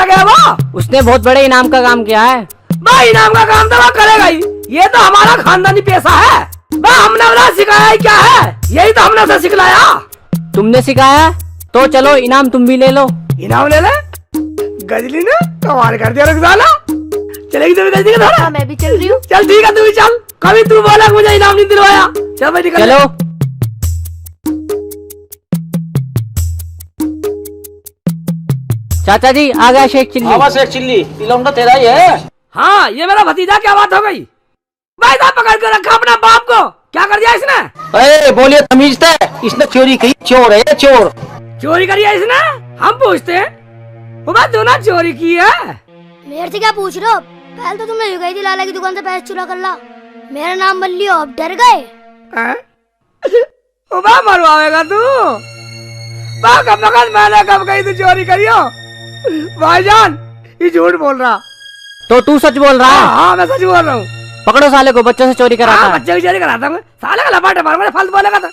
गया वो? उसने बहुत बड़े इनाम का काम किया है। भाई इनाम का काम तो वो करेगा ही, ये तो हमारा खानदानी पैसा है। हमने उन्हें सिखाया क्या है? यही तो हमने उसे सिखलाया। तुमने सिखाया तो चलो इनाम तुम भी ले लो। इनाम ले ले? गजली ने कमाल कर दिया रुखसाना। चलेगी तो गजली के साथ? मैं भी चल रही हूँ। चल ठीक है तू भी चल। कभी तू बोला मुझे इनाम नहीं दिलवाया। चल भाई निकल। चलो चाचा जी आ गया शेख चिल्ली। आवा शेख चिल्ली, तिलौंडा तेरा ही है। हाँ ये मेरा भतीजा, क्या बात हो गई? भाई साहब पकड़ कर रखा अपना बाप को, क्या कर दिया इसने? अरे बोलिए तमीज है, इसने चोरी की, चोर है चोर। चोरी करी है इसने? हम पूछते हैं। वो बात दोनों चोरी की है। मेरे से क्या पूछ रहे हो? पहले तो तुमने गई थी लाला की दुकान से पैसे चुरा कर ला, मेरा नाम बन लियो, अब डर गए? मरवाएगा तू? कब मैंने कब कही तू चोरी करियो? भाईजान ये झूठ बोल रहा। तो तू सच बोल रहा है? हाँ मैं सच बोल रहा हूँ। पकड़ो साले को, बच्चों से चोरी कराता है। बच्चे की चोरी कराता हूँ। साले का लपाटे मार, मुझे फालतू बोलेगा तो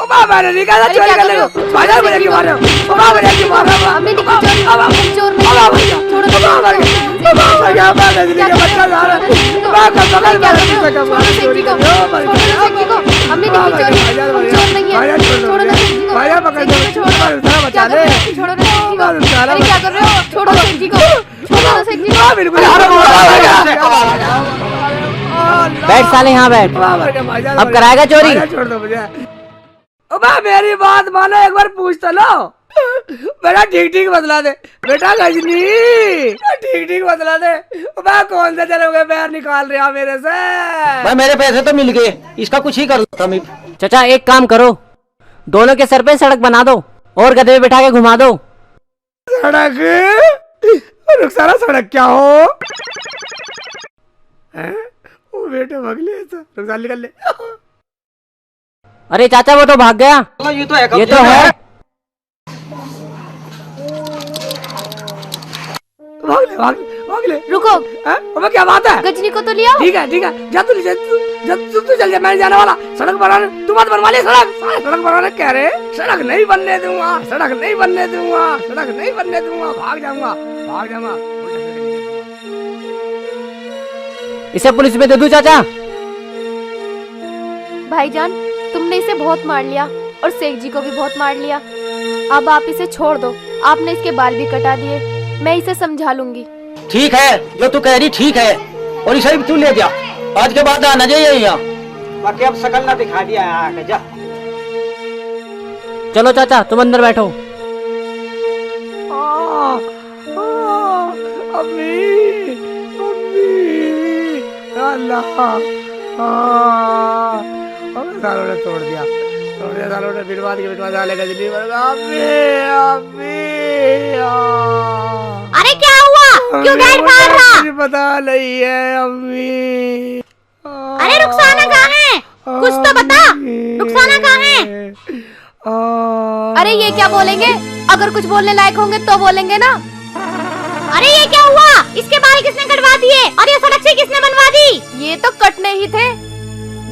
मैंने नहीं कहा चोरी कर ले। भाईजान मुझे क्यों मार रहे हो? मुझे क्यों मार रहे हो? हमने नहीं की चोरी, चोर नहीं है। छोड़ो बच्चा जा रहा बैठ साले यहाँ बैठ। अब कराएगा चोरी? छोड़ दो मुझे। मेरी बात मानो, एक बार पूछ तो लो। बेटा ठीक ठीक बदला दे बेटा, गजनी ठीक ठीक बदला दे। मैं कौन से चलोगे पैर निकाल रहा मेरे से? भाई मेरे पैसे तो मिल गए, इसका कुछ ही कर दो। चाचा एक काम करो, दोनों के सर पे सड़क बना दो और गधे पे बिठा के घुमा दो। सड़क? रुखसाना सड़क क्या हो? वो बेटे भगले रुखसाना निकल ले। अरे चाचा वो तो भाग गया। ये तो है, ये तो है। भाग ले। रुको, अबे क्या बात है? गजनी को तो लिया। ठीक है जा तू चल जा, मैं जाने वाला। सड़क बनाने तू मत बनवा ले। सड़क बनाने कह रहे, सड़क नहीं बनने दूंगा, सड़क नहीं बनने दूंगा, सड़क नहीं बनने दूंगा। भाग जाऊंगा। इसे पुलिस में दे दूं चाचा? भाईजान तुमने इसे बहुत मार लिया और शेख जी को भी बहुत मार लिया, अब आप इसे छोड़ दो। आपने इसके बाल भी कटा दिए, मैं इसे समझा लूंगी। ठीक है, जो तू कह रही ठीक है, और इसे भी तू ले जा। आज के बाद आना चाहिए यहाँ, बाकी अब शकल ना दिखा दिया यहाँ जा। चलो चाचा तुम अंदर बैठो। अल्लाह सालों ने तोड़ दिया सालों ने बिरबाद डाले गजनी। अरे क्या हुआ? क्यों गाड़ मार रहा? मुझे पता नहीं है अम्मी। अरे रुखसाना कहाँ है? कुछ तो बता, रुखसाना कहाँ है? अरे ये क्या बोलेंगे? अगर कुछ बोलने लायक होंगे तो बोलेंगे ना। अरे ये क्या हुआ? इसके बाल किसने कटवा दिए और ये सड़क से किसने बनवा दी? ये तो कटने ही थे,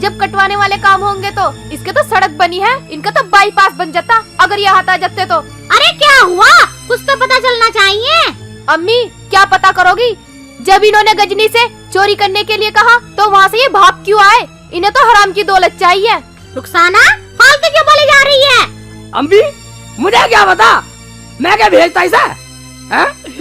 जब कटवाने वाले काम होंगे तो। इसके तो सड़क बनी है, इनका तो बाईपास बन जाता अगर यहाँ आ जाते तो। अरे क्या हुआ? कुछ तो पता चलना चाहिए। अम्मी क्या पता करोगी? जब इन्होंने गजनी से चोरी करने के लिए कहा तो वहाँ से ये भाग क्यों आए? इन्हें तो हराम की दौलत चाहिए। रुखसाना फालतू क्यों बोली जा रही है? अम्मी मुझे क्या पता, मैं क्या भेजता इसे?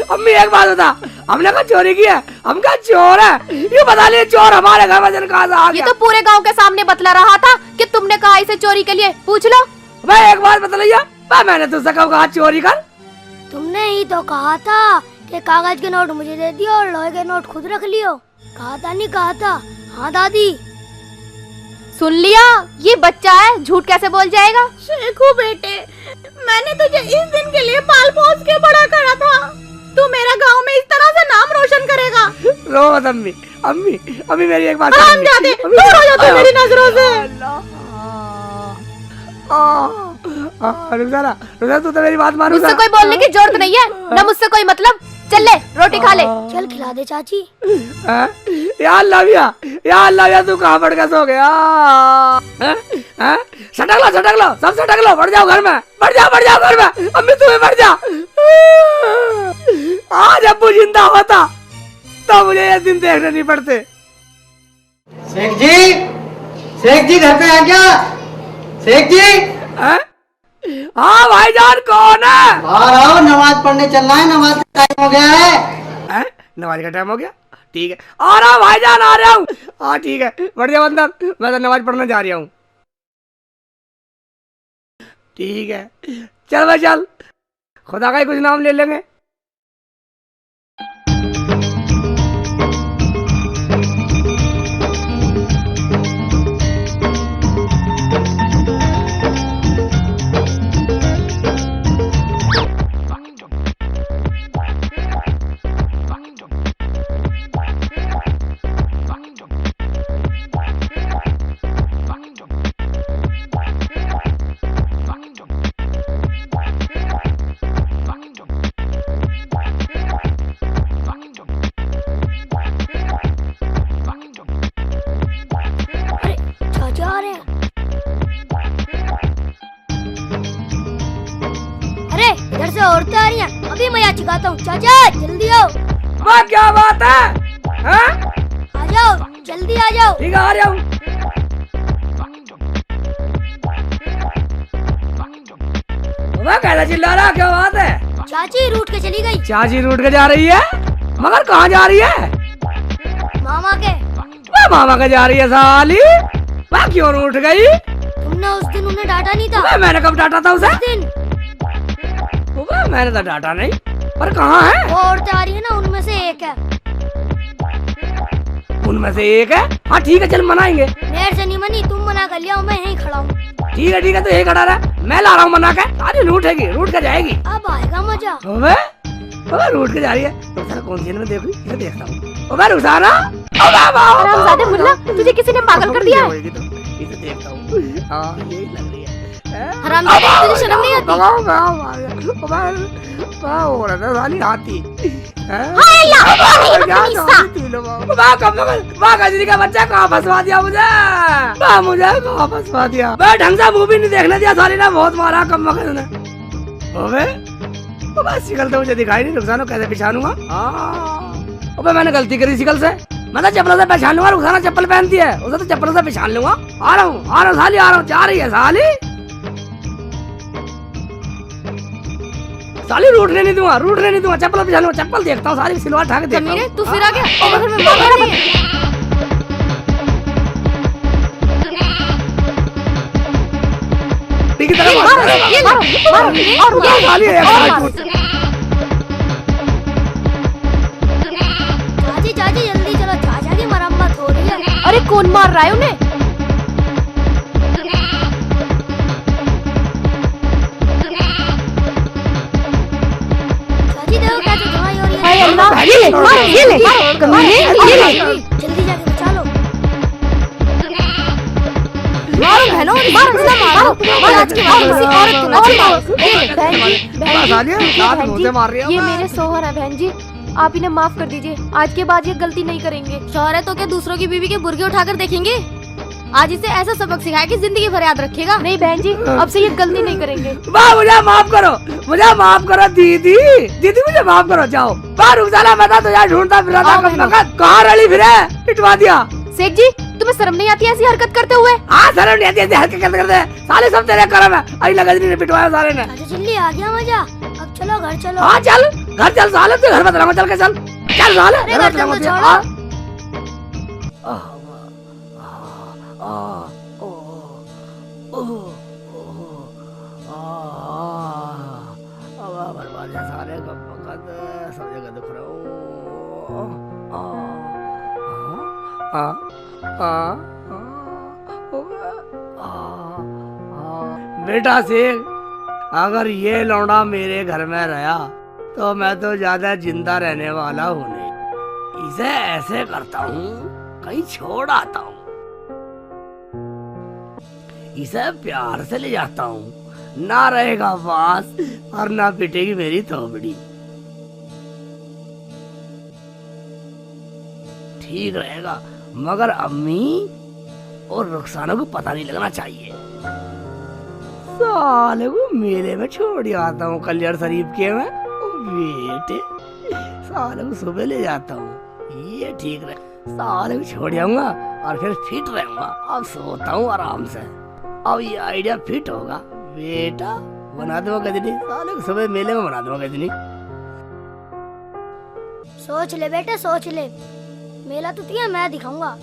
अम्मी एक बात बता, हमने कहा चोरी की है, हम क्या चोर है? ये बता लिए चोर हमारे घर में जन कहाँ से आ गया? ये तो पूरे गांव के सामने बतला रहा था कि तुमने कहा इसे चोरी के लिए। पूछ लो। भाई एक बात बता लिया, मैंने तुझसे कहा चोरी कर? तुमने ही तो कहा था कि कागज के नोट मुझे दे दियो और लोहे के नोट खुद रख लियो। कहा था नहीं कहा था? हाँ दादी सुन लिया, ये बच्चा है, झूठ कैसे बोल जाएगा? शेखू बेटे, मैंने तुझे इस दिन के लिए पाल पोस के बड़ा करा था। तू मेरा गांव में इस तरह से नाम रोशन करेगा? रो मत अम्मी, अम्मी अम्मी मेरी एक बात दूर हो जा तू मेरी नजरों से। रुखसाना तू तो मेरी बात मानो। मुझसे कोई बोलने की जरूरत नहीं है, न मुझसे कोई मतलब। चल ले रोटी खा ले। चल खिला दे चाची। यार लाविया तू कहाँ पड़ के सो गया? हैं? सटक लो सब सटक लो, बढ़ जाओ घर में, बढ़ जाओ घर में, अम्मी तुम्हें बढ़ जा। आज अब्बू जिंदा होता तो मुझे ये दिन देखने नहीं पड़ते। शेख जी घर पे आ गया। शेख जी हैं? हाँ भाईजान कौन है? बाहर आओ, नमाज पढ़ने चलना है, नमाज का टाइम हो गया है। हैं? नमाज का टाइम हो गया, ठीक है आ रहा हूँ भाईजान, आ रहा हूँ। हाँ ठीक है, बढ़ जाओ अंदर, मैं तो नमाज पढ़ने जा रहा हूँ। ठीक है चल भाई चल, खुदा का ही कुछ नाम ले लेंगे। औरतें आ रही हैं, अभी मैं यहाँ चिकाता हूँ। चाचा जल्दी आओ। वाह क्या बात है, हाँ? आ जाओ जल्दी आ जाओ। ठीक है आ रहा हूँ। मैं कैसा चिल्ला रहा, क्या बात है? चाची रूठ के चली गई। चाची रूठ के जा रही है, मगर कहाँ जा रही है? मामा के। वह मामा के जा रही है साली, वह क्यों रूठ गई? तुमने उस दिन उन्हें डांटा नहीं था? मैंने कब डांटा था उसे? उस दिन मैंने तो डांटा नहीं, पर कहाँ है? वो औरतें आ रही है ना, उनमें से एक है। उनमें से एक है? हाँ ठीक है चल मनाएंगे। मेरे से नहीं मनी, तुम मना कर लिया, मैं यहीं खड़ा हूँ। ठीक है तो यही खड़ा रहा, मैं ला रहा हूँ मना के। अरे रूठेगी, रूठ के जाएगी। अब आएगा मजा। अबे रूठ के जा रही है, रुखसाना कौन सी है? मैं देख रही, इसे देखता हूँ। अबे रुखसाना, हरामजादे मुल्ला, तुझे किसी ने पागल कर दिया है? इसे देखता हूँ, हाँ यही लग रही है। हरामजादे, तुझे शर्म नहीं आती? साली हाथी का बच्चा कहाँ फंसवा दिया मुझे, मुझे कहाँ फंसवा दिया? मैं ढंग से मूवी नहीं देखने दिया, साली ने बहुत मारा कम वक्त ने। अबे शिकल तो मुझे दिखाई नहीं, रुखसाना कैसे पहचानूंगा? अबे मैंने गलती करी शिकल से, मैं तो चप्पलों से पहचान लूंगा। रुखसाना चप्पल पहनती है, उसे तो चप्पलों से पहचान लूंगा। आ रहा हूँ साली, आ रहा हूँ। जा रही है साली रूठने नहीं दूंगा, चप्पल पहचान लूंगा। चप्पल देखता हूँ, साली सिलवा ठाक देखता हूँ। तू फिर आ गया, घर में मार रही है। ठीक है तरह चाची जल्दी चलो, चाचा की मरम्मत हो रही है। अरे कौन मार रहा है उन्हें? चाची देखो कैसे धुआं हो रही है। ये ले जल्दी जाके बचा लो। मारो बहनों, मारो आज के बाद किसी औरत को ना छेड़ो। ये मेरे सोहर है बहन जी, आप इन्हें माफ कर दीजिए। आज के बाद ये गलती नहीं करेंगे। शौहर है तो क्या दूसरों की बीवी के बुर्गे उठाकर देखेंगे? आज इसे ऐसा सबक सिखाया कि जिंदगी भर याद रखेगा। नहीं बहन जी, अब से ये गलती नहीं करेंगे। मुझे माफ करो दीदी, मुझे माफ करो। जाओ रुखसाना, मैं तो यार ढूंढता फिर कहाँ रही फिर पिटवा दिया। शेख जी तुम्हें शर्म नहीं आती ऐसी हरकत करते हुए? हाँ शर्म नहीं आती ऐसी हरकत करते, साले सब तेरे करम है। अभी गजनी ने पिटवाया साले ने। जल्दी आ गया मजा, अब चलो घर चलो। हाँ चल घर चल साले, तू घर मत रहो, चल के चल साले घर मत रहो। सारे सब जगह दुख रहा बेटा शेख, अगर ये लौंडा मेरे घर में रहा तो मैं तो ज्यादा जिंदा रहने वाला हूँ नहीं। इसे ऐसे करता हूँ, कहीं छोड़ आता हूँ, इसे प्यार से ले जाता हूँ, ना रहेगा पास और ना पिटेगी मेरी थोबड़ी। ठीक रहेगा, मगर अम्मी और रुखसाना को पता नहीं लगना चाहिए। साले को मेले में छोड़ आता हूँ कल्याण शरीफ के में। बेटे साले को सुबह ले जाता हूँ, ये ठीक रहे। साले को छोड़ जाऊंगा और फिर फिट रहूंगा। अब सोता हूँ आराम से। अब ये आइडिया फिट होगा। बेटा बना दूंगा गजनी, साले को सुबह मेले में बना दूंगा गजनी। सोच ले बेटा सोच ले, मेला तो तुझे मैं दिखाऊंगा।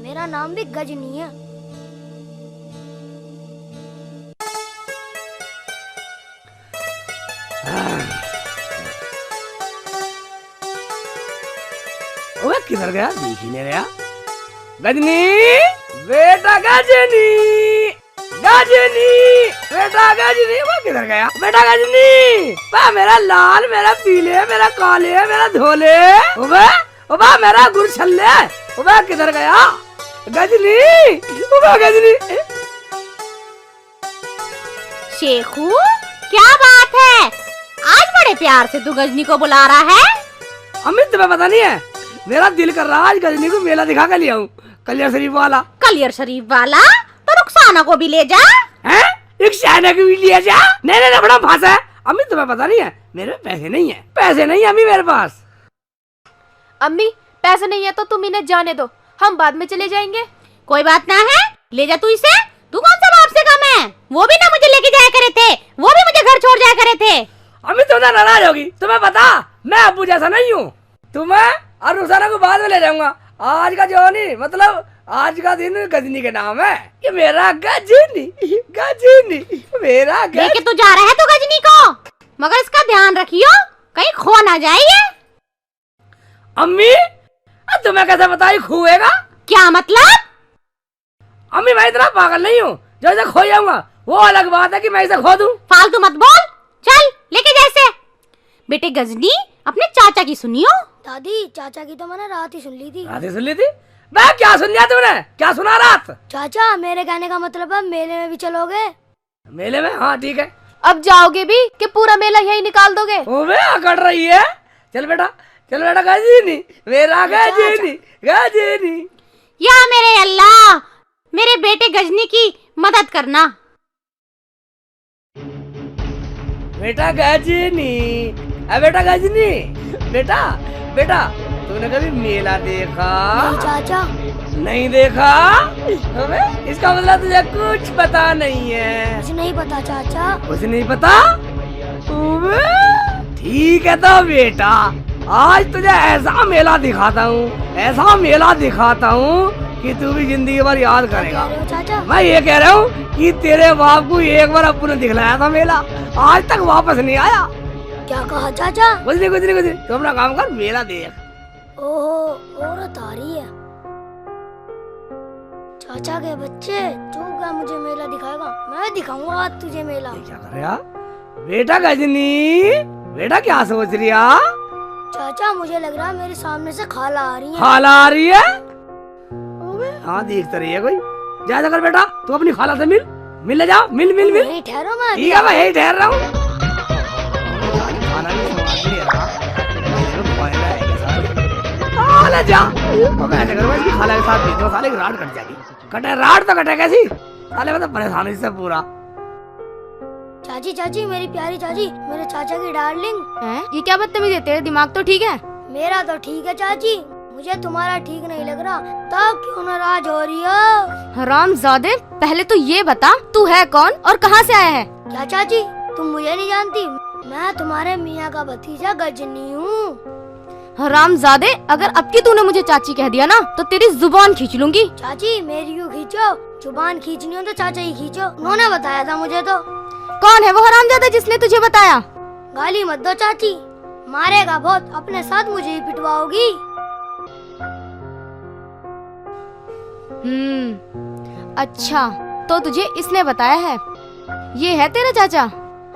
मेरा नाम भी गजनी है। ओए किधर गया, दिख ही नहीं रहा। गजनी बेटा, गजनी गजनी बेटा, गजनी वो किधर गया बेटा? गजनी बा मेरा लाल, मेरा पीले, मेरा काले, मेरा धोले, ओबे मेरा गुरछल्ले, ओबे किधर गया गजनी? ओबे गजनी। शेखू क्या बात है, आज बड़े प्यार से तू गजनी को बुला रहा है? अमित तुम्हें पता नहीं है, मेरा दिल कर रहा है आज गजनी को मेला दिखा कर ले आऊं। कल्याण शरीफ वाला। कलियर शरीफ वाला? तो रुखसाना को भी ले जा। हैं? रुखसाना को भी ले जा? नहीं बड़ा फांसा है। अम्मी तुम्हें पता नहीं है, मेरे पैसे नहीं है। पैसे नहीं है अम्मी मेरे पास। अम्मी पैसे नहीं है तो तुम इन्हें जाने दो, हम बाद में चले जाएंगे। कोई बात ना है, ले जा तू इसे। तू कौन सा बाप से कम है? वो भी ना मुझे लेके जाया करे थे, वो भी मुझे घर छोड़ जाया करे थे। अम्मी तुम नाराज होगी, तुम्हें पता मैं अब्बू जैसा नहीं हूँ। तुम्हें और रुखसाना को बाद में ले जाऊंगा। आज का जो नहीं, मतलब आज का दिन गजनी के नाम है। ये मेरा गजनी, गजनी मेरा लेके तू जा रहा है तो गजनी को, मगर इसका ध्यान रखियो कहीं खो ना जाए ये। अम्मी तुम्हें कैसे बताई खुएगा? क्या मतलब? अम्मी मैं इतना पागल नहीं हूँ जो इसे खो जाऊंगा। वो अलग बात है कि मैं इसे खो दूं। फालतू मत बोल, चल लेके जैसे। बेटे गजनी अपने चाचा की सुनियो। दादी चाचा की तो मैंने रात ही सुन ली थी। रात ही सुन ली थी? मैं क्या सुन लिया तुमने? क्या सुना रात? चाचा मेरे कहने का मतलब है मेले में भी चलोगे? मेले में? हाँ ठीक है। अब जाओगे भी कि पूरा मेला यही निकाल दोगे? ओबे अकड़ रही है। चल बेटा गजनी मेरा गजनी, गजनी। या मेरे अल्लाह, मेरे बेटे गजनी की मदद करना। बेटा गजनी, बेटा गजनी, बेटा तूने कभी मेला देखा? नहीं चाचा। नहीं देखा? अबे इसका मतलब तुझे कुछ पता नहीं है। मुझे नहीं पता चाचा। कुछ नहीं पता? अबे ठीक है तो बेटा, आज तुझे ऐसा मेला दिखाता हूँ, ऐसा मेला दिखाता हूँ कि तू भी जिंदगी भर याद करेगा। चाचा मैं ये कह रहा हूँ कि तेरे बाप को एक बार अब्बू ने दिखलाया था मेला, आज तक वापस नहीं आया। क्या कहा चाचा? कुछ नहीं तू अपना काम कर, मेला देख। ओहो औरत आ रही है। चाचा के बच्चे, तू क्या मुझे मेला दिखाएगा? मैं दिखाऊंगा आज तुझे मेला। क्या कर रहा बेटा गजनी? बेटा क्या सोच रही है? चाचा मुझे लग रहा है मेरे सामने से खाला आ रही है। खाला आ रही है? हाँ देखते रही है कोई। जा कर बेटा, तू अपनी खाला से मिल ले जाओ, मिल। नहीं ठहरो, मैं ठीक है मैं यही ठहर रहा हूँ। खाना भी स्वाद नहीं रहा। जा मैं ऐसे करूँगा, इसकी खाला के साथ भेजो, साले की राड कट जाएगी। कटे राड तो कटे कैसी? साले मतलब परेशानी से पूरा। चाची मेरी प्यारी चाची, मेरे चाचा की डार्लिंग। हैं? ये क्या बदतमीजी है, तेरा दिमाग तो ठीक है? मेरा तो ठीक है चाची, मुझे तुम्हारा ठीक नहीं लग रहा, तब क्यों नाराज हो रही हो? हरामजादे, पहले तो ये बता तू है कौन और कहाँ से आया है? क्या चाची तुम मुझे नहीं जानती? मैं तुम्हारे मियाँ का भतीजा गजनी हूँ। हरामजादे, अगर अब की तूने मुझे चाची कह दिया ना तो तेरी जुबान खींच लूंगी। चाची मेरी क्यों खींचो? जुबान खींचनी हो तो चाचा ही खींचो, उन्होंने बताया था मुझे। तो कौन है वो हरामजादा जिसने तुझे बताया? गाली मत दो चाची, मारेगा बहुत, अपने साथ मुझे ही पिटवाओगी। अच्छा तो तुझे इसने बताया है, ये है तेरा चाचा?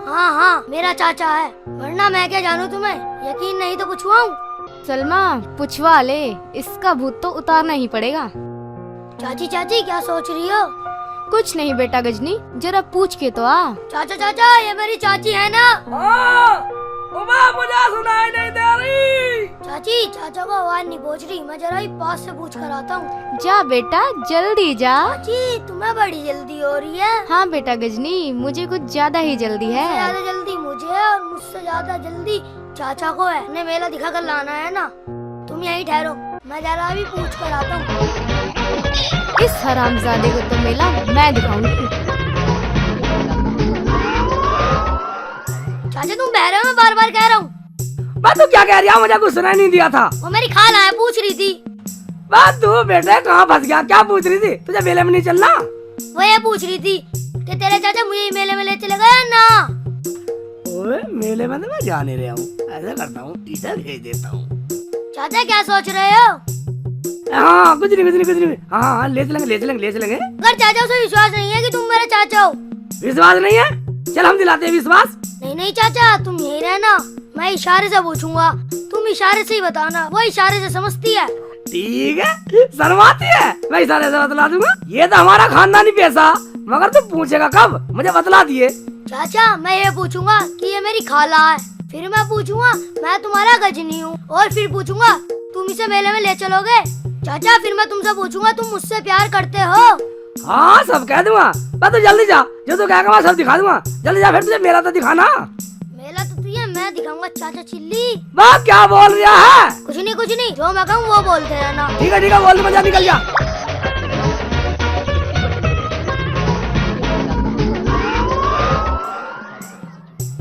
हाँ मेरा चाचा है, वरना मैं क्या जानूँ? तुम्हें यकीन नहीं तो पूछवाऊं? सलमा पूछवा ले, इसका भूत तो उतारना ही पड़ेगा। चाची क्या सोच रही हो? कुछ नहीं बेटा गजनी, जरा पूछ के तो आ। चाचा ये मेरी चाची है ना? मुझे सुनाई नहीं दे रही। चाची चाचा को आवाज नहीं पहुंच रही, मैं जरा ही पास से पूछ कर आता हूँ। जा बेटा जल्दी जा। चाची तुम्हें बड़ी जल्दी हो रही है। हाँ बेटा गजनी, मुझे कुछ ज्यादा ही जल्दी है। ज्यादा जल्दी मुझे है और मुझसे ज्यादा जल्दी चाचा को है। उन्हें मेला दिखा कर लाना है ना। तुम यहीं ठहरो, मैं जरा भी पूछ कर आता हूँ। इस हरामजादे को तो मेला मैं दिखाऊंगी। चाचा तुम बहरे हो, मैं बार बार कह रहा हूँ। बात तू क्या कह रही है? मुझे कुछ सुनाई नहीं दिया था। वो मेरी खाला है, पूछ रही थी। बात तू बेटे कहाँ फंस गया? क्या पूछ रही थी? तुझे मेले में नहीं चलना? वो ये पूछ रही थी कि तेरे चाचा मुझे मेले में ले चले गए ना। ओए मेले में तो मैं जा नहीं रहा हूँ। ऐसा करता हूँ, टीचर भेज देता हूँ। चाचा क्या सोच रहे हो? हाँ कुछ नहीं। हाँ ले चलेंगे। अगर चाचा से विश्वास नहीं है कि तुम मेरे चाचा हो। विश्वास नहीं है? चल हम दिलाते हैं विश्वास। नहीं चाचा तुम यही रहना, मैं इशारे से पूछूंगा, तुम इशारे से ही बताना। वो इशारे से समझती है। ठीक है, शर्माती है, मैं इशारे से बतला दूंगा। ये तो हमारा खानदानी पैसा, मगर तू पूछेगा कब? मुझे बतला दिए। चाचा मैं ये पूछूंगा कि ये मेरी खाला है, फिर मैं पूछूंगा मैं तुम्हारा गजनी हूँ, और फिर पूछूंगा तुम इसे मेले में ले चलोगे। चाचा फिर मैं तुमसे पूछूंगा तुम मुझसे प्यार करते हो। हाँ सब कह दूंगा। बस तू जल्दी जा, जो तू कहेगा मैं सब दिखा दूंगा। जल्दी जा, फिर तुझे मेला तो दिखाना। मेला तो तुझे मैं दिखाऊंगा चाचा चिल्ली। बात क्या बोल रहा है? कुछ नहीं, जो मैं कहूँ वो बोलते रहना। ठीक है बोल, मजा निकल जा।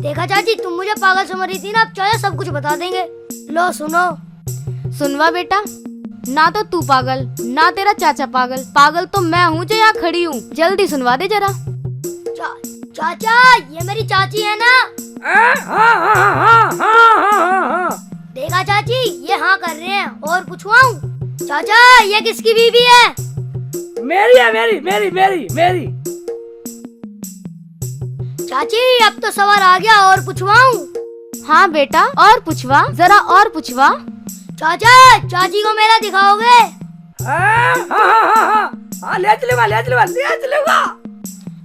देखा चाची तुम मुझे पागल समझ रही थी ना, अब चाचा सब कुछ बता देंगे। लो सुनो। सुनवा बेटा, ना तो तू पागल ना तेरा चाचा पागल, पागल तो मैं हूँ जो यहाँ खड़ी हूँ। जल्दी सुनवा दे जरा। चाचा ये मेरी चाची है ना? हाँ। देखा चाची ये हाँ कर रहे हैं। और पूछवाऊं? चाचा ये किसकी बीवी है? मेरी है, मेरी। चाची अब तो सवाल आ गया, और पूछवाऊं? हाँ बेटा और पूछवा, जरा और पूछवा। चाचा चाची को मेला दिखाओगे? हाँ ले चलूंगा।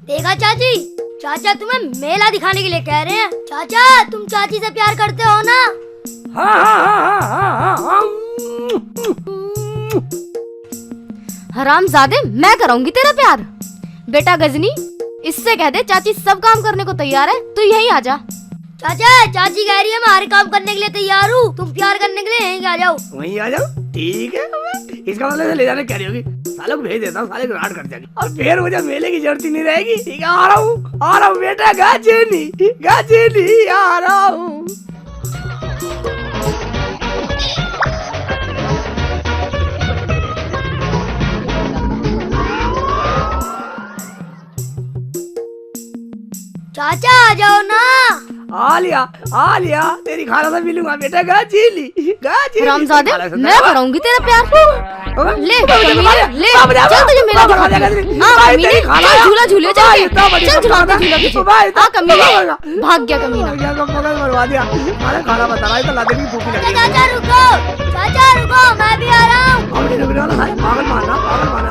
देखा चाची चाचा तुम्हें मेला दिखाने के लिए कह रहे हैं। चाचा तुम चाची से प्यार करते हो ना? हाँ। हरामजादे मैं कराऊंगी तेरा प्यार। बेटा गजनी इससे कह दे चाची सब काम करने को तैयार है, तू यहीं आ जा। चाचा चाची कह रही है मैं हर काम करने के लिए तैयार हूँ, तुम प्यार करने के लिए यहीं आ जाओ। वहीं आ जाओ। ठीक है, इसका मतलब ले जाने कह रही होगी। सालों को भेज देता हूँ, साले को राट कर जाएगी और फिर मुझे मेले की जरूरत ही नहीं रहेगी। ठीक है, आ रहा हूँ बेटा। गजनी आ रहा हूँ। चाचा आ जाओ ना। आ लिया तेरी खाला से मिलूंगा बेटा। गाजीली हरामजादे मैं कराऊंगी तेरा प्यार। ले ले चल तुझे मेला दिखा दूंगी। हाँ कमीने चल झूला झूले चल झूला झूला हाँ कमीने भाग गया कमीना। मरवा दिया। अरे खाना बता रहा है तो लादे की भूख लगी। चाचा रुको मैं भी आ रहा हूँ। अब नहीं रुकने वाला साले, पागल मारना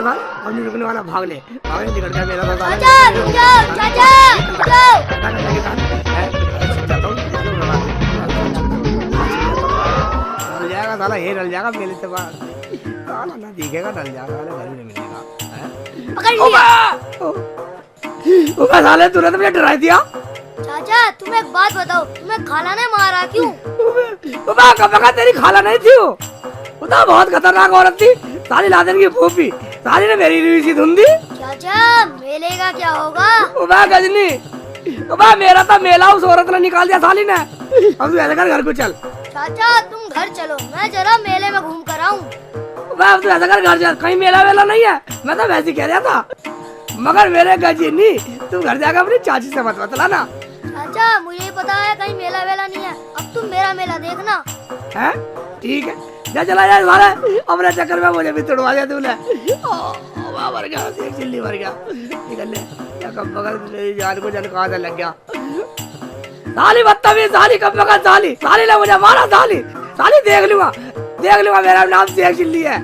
था। अब नहीं रुकने वाला, भाग ले निकल गया मेरा। चाचा रुक जाओ, चाचा रुक जाओ। साला ये डल जाएगा मेले से बाद। साला ना दिखेगा, डल जाएगा, घर में मिलेगा। पकड़ लिया। ओबे साले तूने तो मुझे डरा दिया। चाचा तुम एक बात बताओ, तुम्हें खाला ने मारा क्यों? ओबे कब तेरी खाला नहीं थी वो तो बहुत खतरनाक औरत थी। साली लादेन की फूफी, साली ने मेरी रीवी सी धुंधी। चाचा मेले का क्या होगा? ओबे गजनी, ओबे मेरा तो मेला उस औरत ने निकाल दिया साली ने। अब तू ऐसा कर, घर को चल। चाचा तुम घर चलो, मैं जरा मेले में घूम कर आऊं। अब तू ऐसा कर, घर चल। कहीं मेला वेला नहीं है, मैं तो वैसे कह रहा था। मगर मेरे गजनी तू घर जाकर अपनी चाची से मत बतलाना। चाचा मुझे पता है कहीं मेला वेला नहीं है, अब तुम मेरा मेला देखना। है ठीक है, जा चला जाए सारे। अपने चक्कर में मुझे भी तुड़वा दिया तूने। मर गया, एक चिल्ली मर गया। निकल ले, क्या कब बगल मेरी जान को जन कहा था लग गया। साली बदतमीज, साली कब बगल, साली ने मुझे मारा। साली देख लूंगा मेरा नाम शेख चिल्ली है।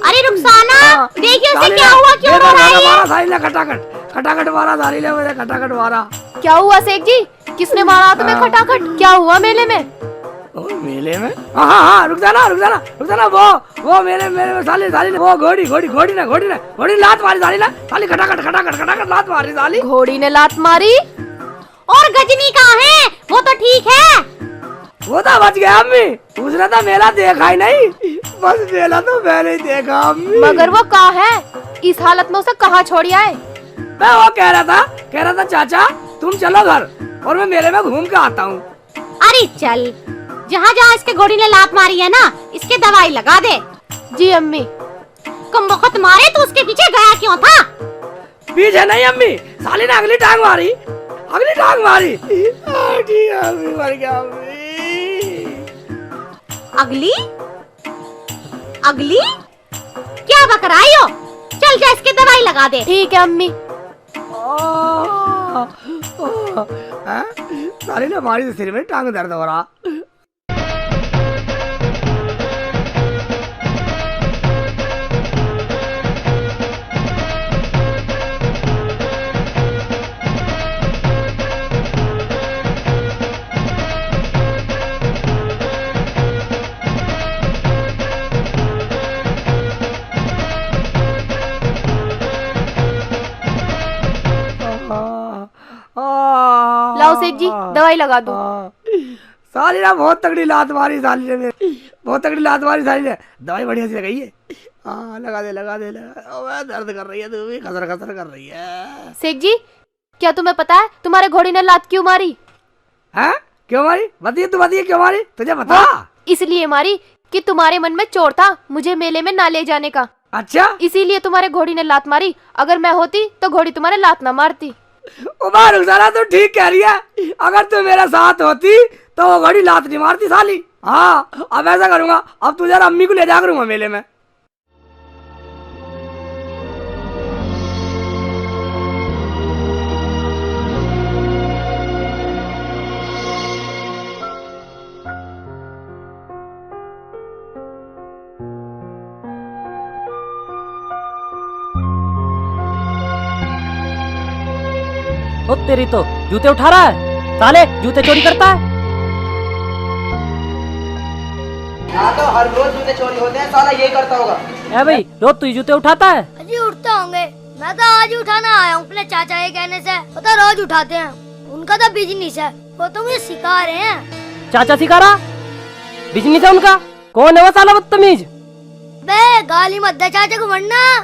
अरे रुखसाना देखिए उसे क्या हुआ, क्यों रो रहा है ये? साली ने खटाखट मारा। साली ने मुझे खटाखट मारा। क्या हुआ शेख जी, किसने मारा तुम्हें खटाखट? क्या हुआ मेले में? मेले में? हाँ हाँ हाँ, रुक जाना वो मेरे मेरे साली ने वो घोड़ी ने लात मारी साली ना, साली खटाखट लात मारी साली। घोड़ी ने लात मारी। और गजनी कहाँ है? वो तो ठीक है। वो तो बच गया अम्मी, उसने तो मेला देखा ही नहीं, बस मेला तो मैंने ही देखा अम्मी। मगर वो कहाँ है? इस हालत में उसे कहाँ छोड़ आए? मैं वो कह रहा था चाचा तुम चलो घर और मैं मेले में घूम के आता हूँ। अरे चल, जहाँ जहाँ इसके घोड़ी ने लात मारी है ना, इसके दवाई लगा दे। जी अम्मी। कम वक्त मारे तो उसके पीछे गया क्यों था? पीछे नहीं अम्मी, साली ने अगली टांग मारी। ठीक है अम्मी, मर गया अम्मी। अगली क्या बक रही हो? चल जा, इसके दवाई लगा दे। ठीक है अम्मी। साली ने मारी तो सिर में टांग दर्द हो रहा। लाओ सेठ जी, दवाई लगा दो। साली ने बहुत तगड़ी लात मारी साली ने, दवाई बढ़िया सी लगाई है। हाँ लगा दे दर्द कर रही है, तू भी खसर कर रही है। सेठ जी, क्या तुम्हें पता है तुम्हारे घोड़ी ने लात क्यों मारी? हैं? क्यों मारी? बताइए क्यों मारी? तुझे बता। इसलिए मारी कि तुम्हारे मन में चोर था मुझे मेले में ना ले जाने का। अच्छा, इसीलिए तुम्हारे घोड़ी ने लात मारी। अगर मैं होती तो घोड़ी तुम्हारे लात ना मारती। रुखसाना तू ठीक कह रही है, अगर तू मेरे साथ होती तो वो घड़ी लात नहीं मारती साली। हाँ अब ऐसा करूंगा, अब तुझे अम्मी को ले जा करूंगा मेले में। ओ तेरी तो जूते उठा रहा है, साले जूते चोरी करता है। यहाँ तो हर रोज जूते चोरी होते हैं, साला यही करता होगा। ए भाई, रोज तू जूते उठाता है? अजी उठते होंगे, मैं तो आज ही उठाना आया हूँ अपने चाचा के कहने से। वो तो रोज उठाते हैं, उनका तो बिजनेस है, वो तो मुझे सिखा रहे हैं। चाचा सिखा रहा? बिजनेस है उनका? कौन है वो साला बदतमीज? बे गाली मत दे चाचा को वरना।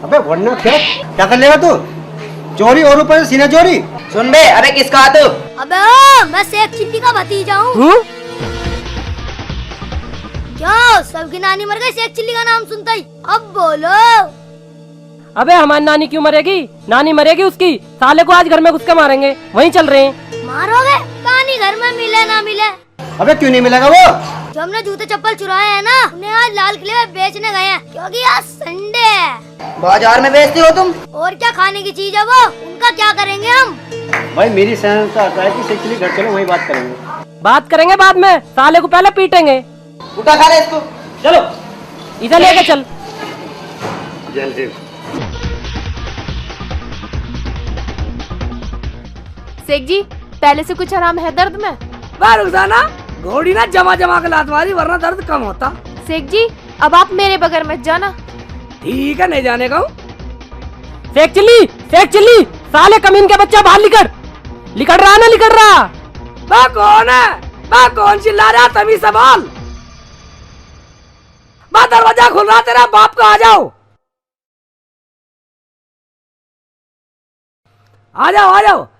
अबे वरना क्या कर लेगा तू? चोरी और ऊपर से सीना चोरी। सुन बे, अरे किसका तू? अबे मैं शेख चिल्ली का भतीजा हूँ। क्यों सबकी नानी मर गई, शेख चिल्ली का नाम सुनता ही? अब बोलो। अबे हमारी नानी क्यों मरेगी? नानी मरेगी उसकी। साले को आज घर में घुस के मारेंगे, वहीं चल रहे हैं। मारोगे? कहानी घर में मिले ना मिले। अबे क्यों नहीं मिलेगा वो? जो हमने जूते चप्पल चुराए हैं ना, उन्हें आज लाल किले में बेचने गए हैं, क्योंकि आज संडे है। बाजार में बेचती हो तुम? और क्या खाने की चीज है वो, उनका क्या करेंगे हम? भाई मेरी सहनता है कि सेक्चुअली घर चलो, वहीं बात करेंगे बाद में, साले को पहले पीटेंगे। उठा खा ले इसको, चलो इधर लेके चल। जल्दी। शेख जी, पहले से कुछ आराम है दर्द में? रुखसाना, घोड़ी ना जमा के लात मारी, वरना दर्द कम होता। शेख जी, अब आप मेरे बगैर मत जाना। ठीक है, नहीं जाने का। शेख चिल्ली, साले कमीन के बच्चा बाहर लिकड़ रहा। कौन है? कौन चिल्ला रहा? तमीज से बोल। दरवाजा खुल रहा, तेरा बाप का आ जाओ।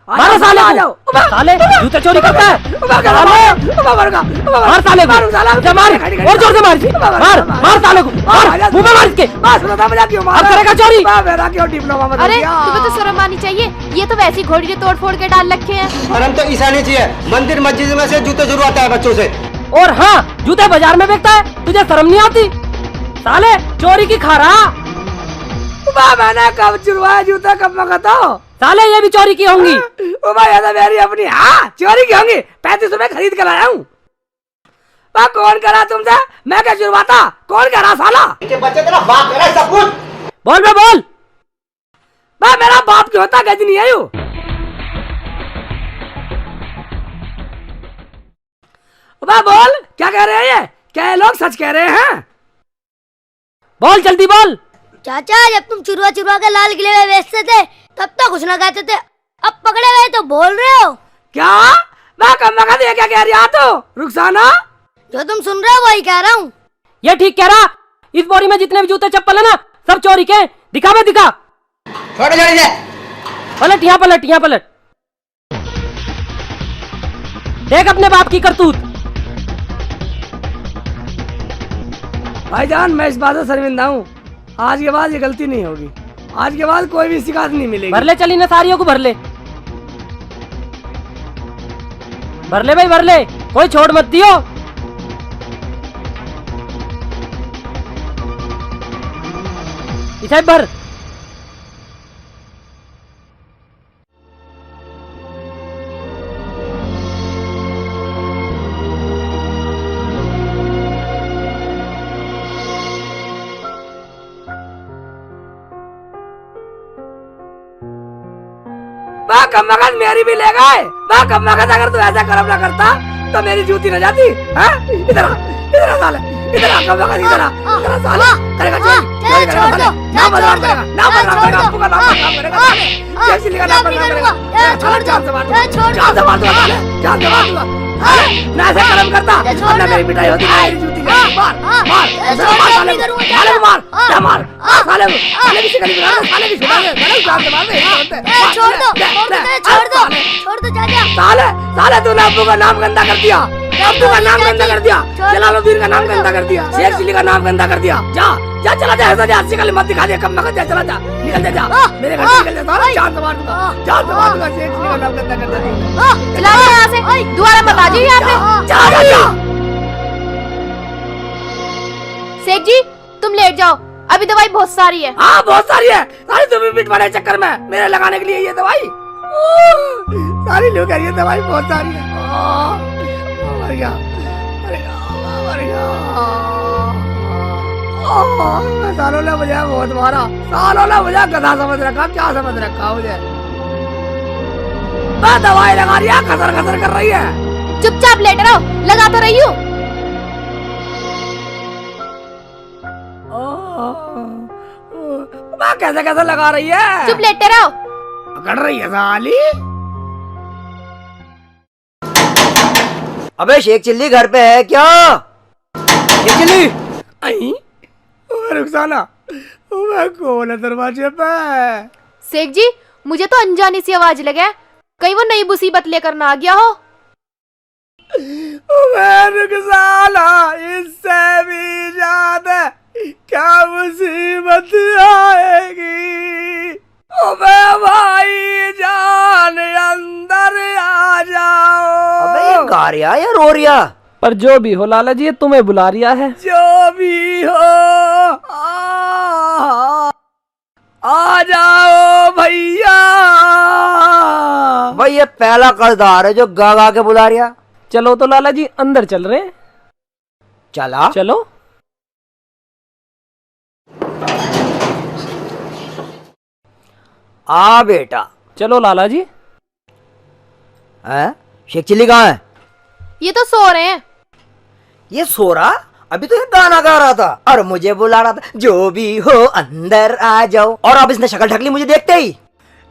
मारो साले को। साले जूते चोरी करता है। मार साले को, और जोर से मार साले को, मुंह में मार इसके। अब करेगा चोरी। अरे तुम्हें तो शर्म आनी चाहिए, ये तो वैसी घोड़ी जो तोड़ फोड़ के डाल रखे हैं। और हम तो ईसा नहीं चाहिए, मंदिर मस्जिद में से जूते जुड़वाता है बच्चों से। और हाँ, जूते बाजार में बेचता है, तुझे शर्म नहीं आती? साले चोरी की खा रहा। मैंने कब चुरवाया जूता, कब मंगाता हो? साले ये भी चोरी की होंगी। मेरी अपनी। हाँ चोरी की होंगी, 35 रुपए खरीद कर लाया हूँ। कौन करा तुमसे? मैं क्या चुरवाता? कौन करा साला? बच्चे तेरा बाप है, सब कुछ बोल। मेरा बाप क्यों होता? गजनी है यू। अबे बोल, क्या कह रहे हैं ये? क्या ये लोग सच कह रहे हैं? बोल जल्दी बोल। चाचा जब तुम चुरवा चुरवा के लाल किले में बेचते थे तब तो कुछ ना कहते थे, अब पकड़े गए तो बोल रहे हो। क्या? मैं कम वक्त ये क्या कह रही है तो रुखसाना? जो तुम सुन रहे हो वही कह रहा हूँ। ये ठीक कह रहा। इस बोरी में जितने भी जूते चप्पल है ना, सब चोरी के। दिखा बे दिखा। पलट यहाँ पलट, यहाँ पलट। देख अपने बाप की करतूत। भाईजान मैं इस बात से शर्मिंदा हूँ, आज के बाद ये गलती नहीं होगी। आज के बाद कोई भी शिकायत नहीं मिलेगी। भर ले, चली ना सारियों को भर ले। भर ले भाई भर ले, कोई छोड़ मत दियो। इसे भर। कम वक्त मेरी भी ले गए। कम वक्त अगर तू ऐसा कर्म ना करता तो मेरी जूती न जाती। इधर आ, इधर आ साले, इधर आ कम वक्त, इधर आ साले। करेगा चोरी छोड़ दो, नाम बदनाम करेगा, नाम बदनाम करेगा, आपको का नाम बदनाम करेगा साले। जैसी लिखा नाम बदनाम करेगा। छोड़ दो, जान से मार दूंगा, छोड़ दो। जान से मार दूंगा साले, जान से मार दूंगा। ना ऐसा कर्म करता अब ना मेरी पिटाई होती, ना मेरी जूती जाती। मार मार मार साले को, साले को मार, जा मार साले को, साले की शिकली बना दे, साले की छुड़ा दे, साले को जान से मार दे। छोड़ दो, छोड़ दो चाचा। साले साले तूने अब्बू का नाम गंदा कर दिया, अब्बू का नाम गंदा कर दिया, जलालुद्दीन का नाम गंदा कर दिया, शेख चिल्ली का नाम गंदा कर दिया। जा जा चला जा, ऐसा जा, शिकली मत दिखा दे, कम मत जा, चला जा, निकल जा, जा मेरे घर से निकल जा साले, जान से मार दूंगा, जान से मार दूंगा। शेख चिल्ली का नाम गंदा कर दिया। चला जाओ यहाँ से, दोबारा मत आ जाइए यहाँ पे। जा जा जा। शेख जी तुम लेट जाओ, अभी दवाई बहुत सारी है। हाँ बहुत सारी है, सारी तुम्हें पीट पड़े चक्कर में मेरे लगाने के लिए ये दवाई। सारी लोग कह रही है दवाई बहुत सारी है। मर गया, मर गया, मर गया। सालों ने मुझे बहुत मारा, सालों ने मुझे गधा समझ रखा, क्या समझ रखा मुझे। मैं दवाई लगा रही है, खसर खसर कर रही है। चुपचाप लेट रहो, लगा तो रही हूँ। कैसे कैसे लगा रही है? चुप लेटे रहो। पकड़ रही है साली। अबे शेख चिल्ली घर पे है क्या? शेख चिल्ली आई रुखसाना, मैं कौन है दरवाजे पे? शेख जी मुझे तो अनजानी सी आवाज लगे, कहीं वो नई मुसीबत लेकर ना आ गया हो। मैं रुखसाना, इससे भी ज्यादा क्या मुसीबत आएगी? अबे भाई जान अंदर आ जाओ। अबे ये गा रिया या रो रिया? पर जो भी हो लाला जी, ये तुम्हें बुला रिया है। जो भी हो आ जाओ भैया। भाई ये पहला कर्जदार है जो गा गा के बुला रिया। चलो तो लाला जी अंदर चल रहे हैं। चला चलो। आ बेटा। चलो लाला जी। है शेख चिल्ली कहाँ है? ये तो सो रहे हैं। ये सो रहा? अभी तो ये गाना गा रहा था और मुझे बुला रहा था, जो भी हो अंदर आ जाओ। और अब इसने शक्ल ढक ली मुझे देखते ही।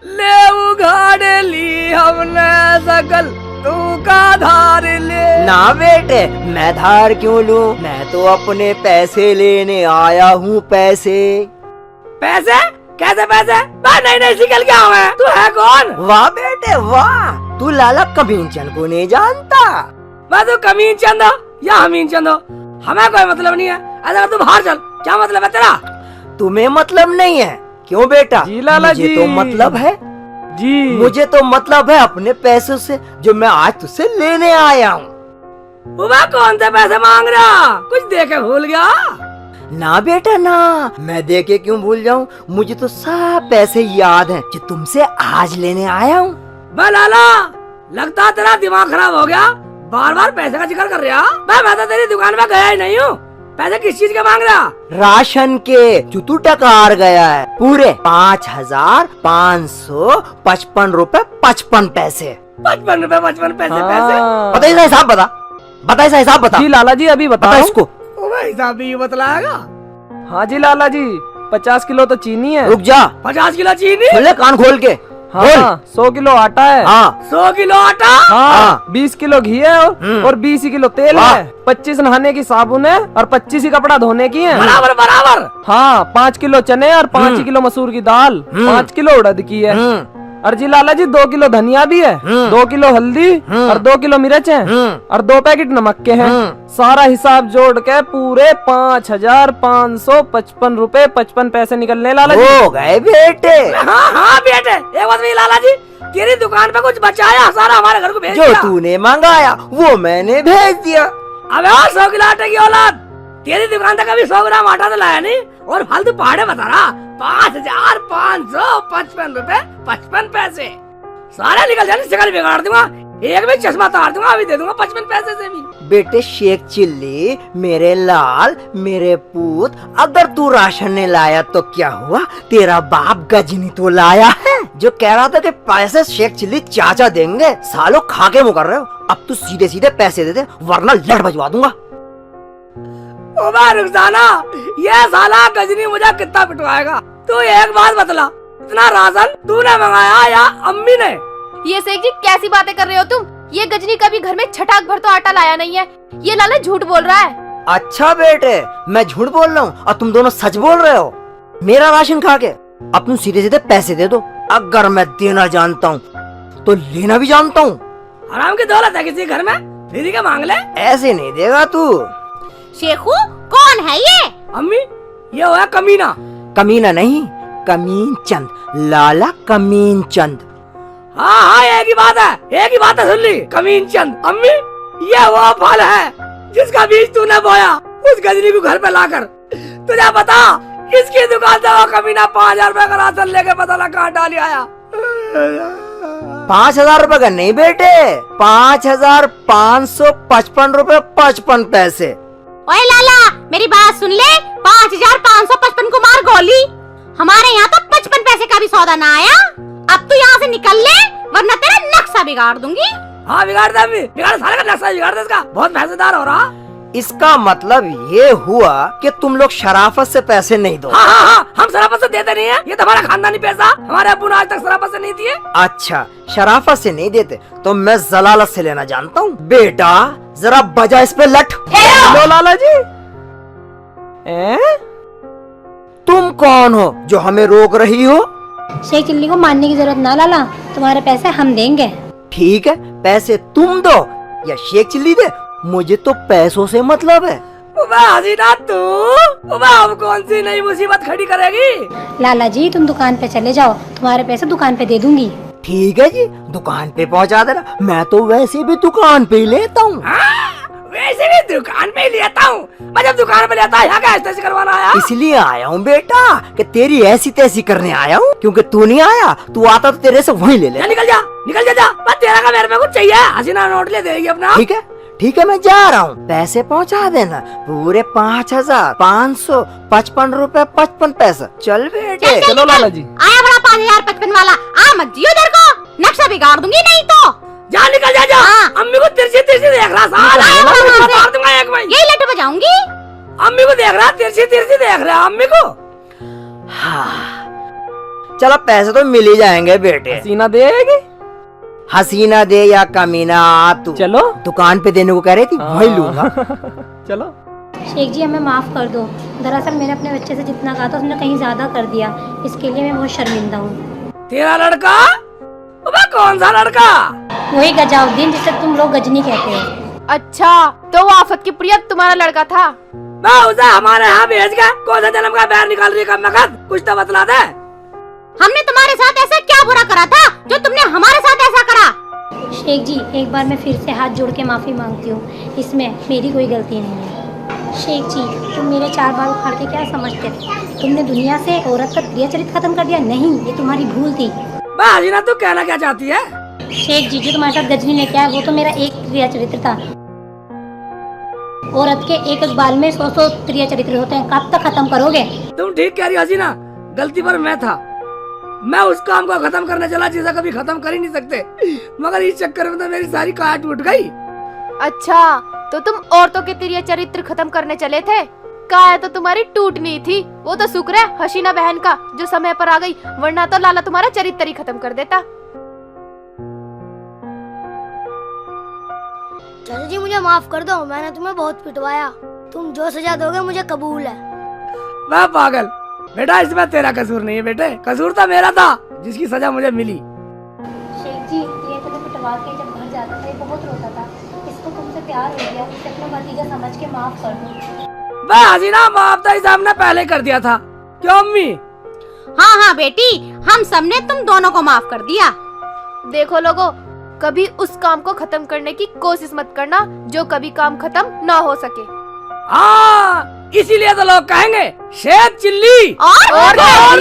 ले उघाड़ ली हमने शकल, तू का धार ले। ना बेटे मैं धार क्यों लूं, मैं तो अपने पैसे लेने आया हूँ। पैसे? पैसे? कैसे पैसे? मैं नहीं निकल गया हूँ। तू है कौन? वाह बेटे वाह, तू लाला कमीन चंद को नहीं जानता? मैं तो कमीन चंद या हमीन चंद, हमें कोई मतलब नहीं है। अगर तू बाहर चल, क्या मतलब है तेरा? तुम्हें मतलब नहीं है? क्यों बेटा? जी लाला मुझे जी। तो मतलब है जी। मुझे तो मतलब है अपने पैसों से जो मैं आज तुझसे लेने आया हूँ। वो कौन से पैसे मांग रहा? कुछ देके भूल गया? ना बेटा ना, मैं देके क्यों भूल जाऊँ, मुझे तो सब पैसे याद हैं जो तुमसे आज लेने आया हूँ। लाला लगता तेरा दिमाग खराब हो गया, बार बार पैसे का जिक्र कर रहा। मैं तो तेरी दुकान में गया ही नहीं हूँ। पैसे किस चीज के मांग रहा? राशन के, जो तू टकार गया है। पूरे 5,555 रुपए 55 पैसे। 55 रुपए 55 पैसे? हाँ। पैसे पता ही हिसाब बता। बता इसका हिसाब बता। जी लाला जी अभी बता बताओ इसको। ओ भाई साहब ये बतलाएगा। हाँ जी लाला जी 50 किलो तो चीनी है। रुक जा, 50 किलो चीनी, सुन ले कान खोल के। हाँ 100 किलो आटा है। हाँ 100 किलो आटा, हाँ 20 किलो घी है और 20 ही किलो तेल वाह। है। 25 नहाने की साबुन है और 25 ही कपड़ा धोने की है। बराबर बराबर। हाँ 5 किलो चने और 5 किलो मसूर की दाल, 5 किलो उड़द की है। और जी लाला जी 2 किलो धनिया भी है, 2 किलो हल्दी और 2 किलो मिर्च है और 2 पैकेट नमक के हैं। सारा हिसाब जोड़ के पूरे 5,555 रुपए 55 पैसे निकलने लाला जी। हो गए बेटे। हाँ हाँ बेटे, एक बात भी लाला जी, तेरी दुकान पे कुछ बचाया, सारा हमारे घर को भेज जो दिया। तूने मंगाया वो मैंने भेज दिया। अबे 100 किलो आटे की औलाद, तेरी दुकान तक अभी 100 ग्राम आटा तो लाया नहीं और फालतू पहाड़े बता रहा। 5,555 रुपए 55 पैसे सारे निकल जाने, शिकल बिगाड़ दूंगा, एक भी चश्मा तार दूंगा, अभी दे दूंगा 55 पैसे से भी। बेटे शेख चिल्ली, मेरे लाल, मेरे पूत, अगर तू राशन नहीं लाया तो क्या हुआ? तेरा बाप गजनी तो लाया है, जो कह रहा था कि पैसे शेख चिल्ली चाचा देंगे। सालों खा के मुकर रहे हो। अब तू सीधे सीधे पैसे दे दे वरना लड़ भजवा दूंगा। ओ भाई रुखसाना, ये साला गजनी मुझे कितना पिटवाएगा? तू एक बात बतला, इतना राशन तूने मंगाया या अम्मी ने? ये शेख जी कैसी बातें कर रहे हो तुम? ये गजनी कभी घर में छटाक भर तो आटा लाया नहीं है। ये लाला झूठ बोल रहा है। अच्छा बेटे, मैं झूठ बोल रहा हूँ और तुम दोनों सच बोल रहे हो मेरा राशन खा के। अब तुम सीधे सीधे पैसे दे दो। अगर मैं देना जानता हूँ तो लेना भी जानता हूँ। हराम की दौलत है किसी घर में, दीदी के मांग ले। ऐसे नहीं देगा तू। शेखू कौन है ये? अम्मी ये हुआ कमीना। कमीना नहीं, कमीन चंद, लाला कमीन चंद। हाँ हाँ एक ही बात है, एक ही बात है, सुन ली कमीन चंद। अम्मी ये वो फल है जिसका बीज तूने बोया उस गजनी को घर पे लाकर। तुझे बता किसकी दुकान से वो कमीना 5,000 रुपए का राशन लेके पता ना कहाँ डाली आया। 5,000 रुपए का नहीं बेटे, 5,555 रुपए 55 पैसे। ओए लाला मेरी बात सुन ले, 5,555 को मार गोली। हमारे यहाँ तो 55 पैसे का भी सौदा ना आया। अब तू यहाँ से निकल ले वरना तेरा नक्शा बिगाड़ दूंगी। हाँ बिगाड़ दे अम्मी, बिगाड़, सारे का नक्शा बिगाड़ दे इसका, बहुत पैसेदार हो रहा। इसका मतलब ये हुआ कि तुम लोग शराफत से पैसे नहीं दो। हाँ हाँ हाँ, हम शराफत से देते नहीं है, ये तो हमारा खानदानी पैसा, हमारे अब्बू ने आज तक शराफत से नहीं दिए। अच्छा शराफत से नहीं देते तो मैं जलालत से लेना जानता हूँ। बेटा जरा बजा इस पे लठ। लो लाला जी। तुम कौन हो जो हमें रोक रही हो? शेख चिल्ली को मानने की जरूरत ना लाला, तुम्हारे पैसे हम देंगे। ठीक है, पैसे तुम दो या शेख चिल्ली दे, मुझे तो पैसों से मतलब है। हसीना तू, हम कौन सी नई मुसीबत खड़ी करेगी? लाला जी तुम दुकान पे चले जाओ, तुम्हारे पैसे दुकान पे दे दूंगी। ठीक है जी, दुकान पे पहुंचा देना। मैं तो वैसे भी दुकान पे ही लेता हूँ। वैसे भी दुकान पे ही लेता हूँ, मैं जब दुकान पे लेता है यहाँ का ऐसे करवाना आया। इसलिए आया हूँ बेटा कि तेरी ऐसी तैसी करने आया हूँ, क्योंकि तू नहीं आया, तू आता तो तेरे से वहीं ले ले। निकल जा बस, तेरा का मेरे पे कुछ चाहिए? हसीना नोट ले देगी अपना। ठीक है मैं जा रहा हूँ, पैसे पहुँचा देना पूरे 5,555 रुपए 55 पैसा। चल बेटे। चलो लाला जी। आया बड़ा 5,055 वाला, आ मत जियो इधर को, नक्शा बिगाड़ दूंगी नहीं तो। जा निकल जा। हाँ। अम्मी को तिरछी तिरछी देख रहा, साला मार दूंगा एक भाई। यही लट बजाऊंगी। अम्मी को देख रहा, तिरछी तिरछी देख रहा अम्मी को। चलो पैसे तो मिल ही जाएंगे बेटे। हसीना देगी? हसीना दे या कमीना, आ तू। चलो। दुकान पे देने को कह रही थी, वही लूंगा। चलो। शेख जी हमें माफ कर दो, दरअसल मैंने अपने बच्चे से जितना कहा था उसने कहीं ज्यादा कर दिया, इसके लिए मैं बहुत शर्मिंदा हूँ। तेरा लड़का? कौन सा लड़का? वही गजाउद्दीन जिसे तुम लोग गजनी कहते हो। अच्छा तो वो आफत की प्रिया तुम्हारा लड़का था? मैं उसे हमारे यहाँ भेज के कौन सा जन्म का बैर निकाल रही है? कुछ तो बतला दे। हमने तुम्हारे साथ ऐसा क्या बुरा करा था जो तुमने हमारे साथ ऐसा करा? शेख जी एक बार मैं फिर से हाथ जोड़ के माफी मांगती हूँ, इसमें मेरी कोई गलती नहीं है। शेख जी तुम मेरे 4 बाल उखाड़ के क्या समझते थे? तुमने दुनिया से औरत का प्रिय चरित्र खत्म कर दिया? नहीं, ये तुम्हारी भूल थी। हसीना तू कहना क्या चाहती है? शेख जी जो तुम्हारे साथ गजनी ने किया वो तो मेरा एक प्रिय चरित्र था। औरत के एक एक बाल में 100 प्रिय चरित्र होते हैं, कब तक खत्म करोगे? तुम ठीक कह रही हसीना, गलती पर मैं था। मैं उस काम को खत्म करने चला जिसे कभी खत्म कर ही नहीं सकते, मगर इस चक्कर में तो मेरी सारी काया टूट गई। अच्छा तो तो तुम औरतों के तिरिया चरित्र खत्म करने चले थे। काया तो तुम्हारी टूटनी थी। वो तो शुक्र है हसीना बहन का जो समय पर आ गई, वरना तो लाला तुम्हारा चरित्र ही खत्म कर देता। चाचा जी मुझे माफ कर दो, मैंने तुम्हें बहुत पिटवाया। तुम जो सजा दोगे मुझे कबूल है। मैं पागल बेटा, इसमें तेरा कसूर नहीं है बेटे, कसूर तो मेरा था जिसकी सजा मुझे मिली। शेख जी, ये तुम्हें पिटवा के जब घर जाता था ये बहुत रोता था। इसको तुमसे प्यार हो गया, इसे अपना भतीजा समझ के माफ कर दो। मैं हसीना माफ तो इसे हमने पहले कर दिया था, क्यों अम्मी? हाँ हाँ बेटी, हम सबने तुम दोनों को माफ कर दिया। देखो लोगो, कभी उस काम को खत्म करने की कोशिश मत करना जो कभी काम खत्म ना हो सके। हाँ, इसीलिए तो लोग कहेंगे शेख चिल्ली और